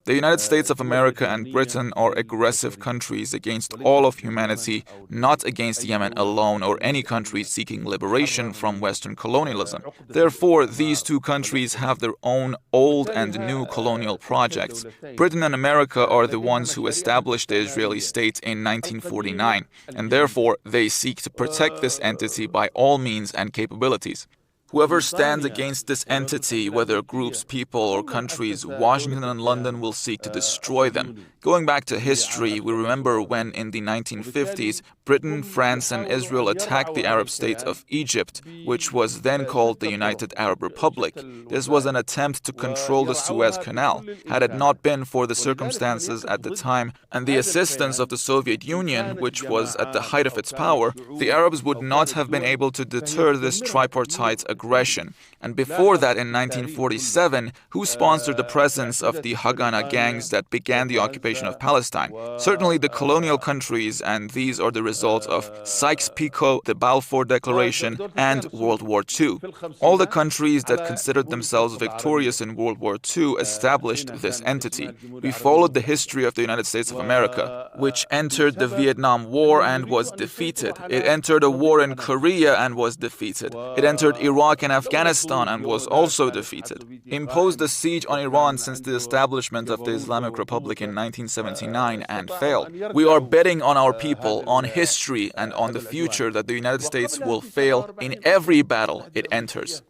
The United States of America and Britain are aggressive countries against all of humanity, not against Yemen alone or any country seeking liberation from Western colonialism. Therefore, these two countries have their own old and new colonial projects. Britain and America are the ones who established the Israeli state in 1949, and therefore they seek to protect this entity by all means and capabilities. Whoever stands against this entity, whether groups, people, or countries, Washington and London will seek to destroy them. Going back to history, we remember when in the 1950s, Britain, France, and Israel attacked the Arab state of Egypt, which was then called the United Arab Republic. This was an attempt to control the Suez Canal. Had it not been for the circumstances at the time and the assistance of the Soviet Union, which was at the height of its power, the Arabs would not have been able to deter this tripartite aggression. And before that, in 1947, who sponsored the presence of the Haganah gangs that began the occupation of Palestine? Certainly the colonial countries, and these are the result of Sykes-Picot, the Balfour Declaration, and World War II. All the countries that considered themselves victorious in World War II established this entity. We followed the history of the United States of America, which entered the Vietnam War and was defeated. It entered a war in Korea and was defeated. It entered Iraq and Afghanistan and was also defeated. Imposed a siege on Iran since the establishment of the Islamic Republic in 1979 and failed. We are betting on our people, on history, and on the future that the United States will fail in every battle it enters.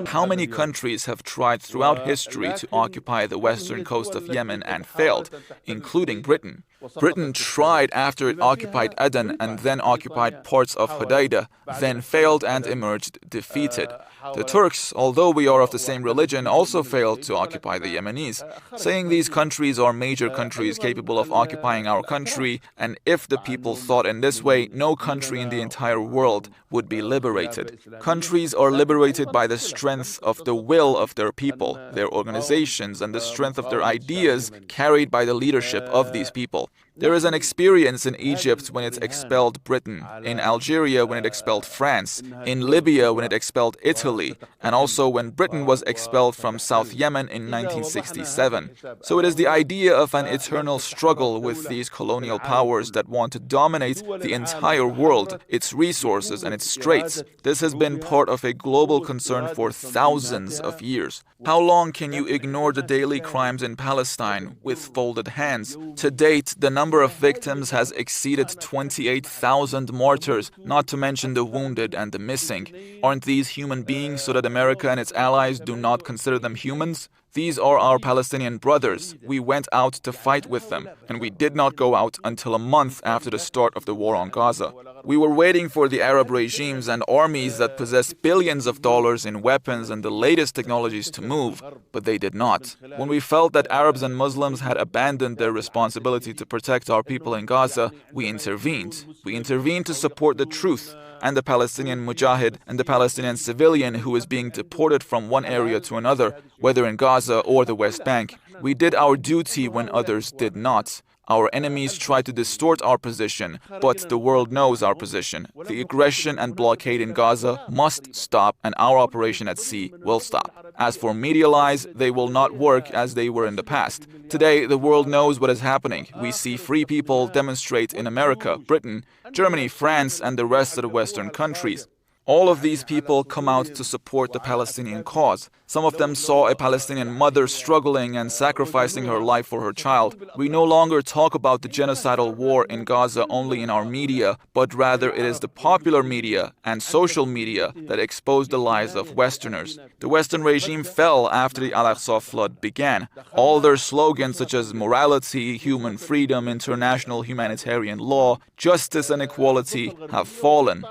How many countries have tried throughout history to occupy the western coast of Yemen and failed, including Britain? Britain tried after it occupied Aden and then occupied parts of Hodeidah, then failed and emerged defeated. The Turks, although we are of the same religion, also failed to occupy the Yemenis. Saying these countries are major countries capable of occupying our country, and if the people thought in this way, no country in the entire world would be liberated. Countries are liberated by the strength of the will of their people, their organizations, and the strength of their ideas carried by the leadership of these people. There is an experience in Egypt when it expelled Britain, in Algeria when it expelled France, in Libya when it expelled Italy, and also when Britain was expelled from South Yemen in 1967. So it is the idea of an eternal struggle with these colonial powers that want to dominate the entire world, its resources and its straits. This has been part of a global concern for thousands of years. How long can you ignore the daily crimes in Palestine with folded hands? To date, the number of victims has exceeded 28,000 martyrs, not to mention the wounded and the missing. Aren't these human beings so that America and its allies do not consider them humans? These are our Palestinian brothers. We went out to fight with them, and we did not go out until a month after the start of the war on Gaza. We were waiting for the Arab regimes and armies that possess billions of dollars in weapons and the latest technologies to move, but they did not. When we felt that Arabs and Muslims had abandoned their responsibility to protect our people in Gaza, we intervened. We intervened to support the truth and the Palestinian mujahid and the Palestinian civilian who is being deported from one area to another, whether in Gaza or the West Bank. We did our duty when others did not. Our enemies try to distort our position, but the world knows our position. The aggression and blockade in Gaza must stop, and our operation at sea will stop. As for media lies, they will not work as they were in the past. Today, the world knows what is happening. We see free people demonstrate in America, Britain, Germany, France, and the rest of the Western countries. All of these people come out to support the Palestinian cause. Some of them saw a Palestinian mother struggling and sacrificing her life for her child. We no longer talk about the genocidal war in Gaza only in our media, but rather it is the popular media and social media that expose the lies of Westerners. The Western regime fell after the Al-Aqsa flood began. All their slogans such as morality, human freedom, international humanitarian law, justice and equality have fallen.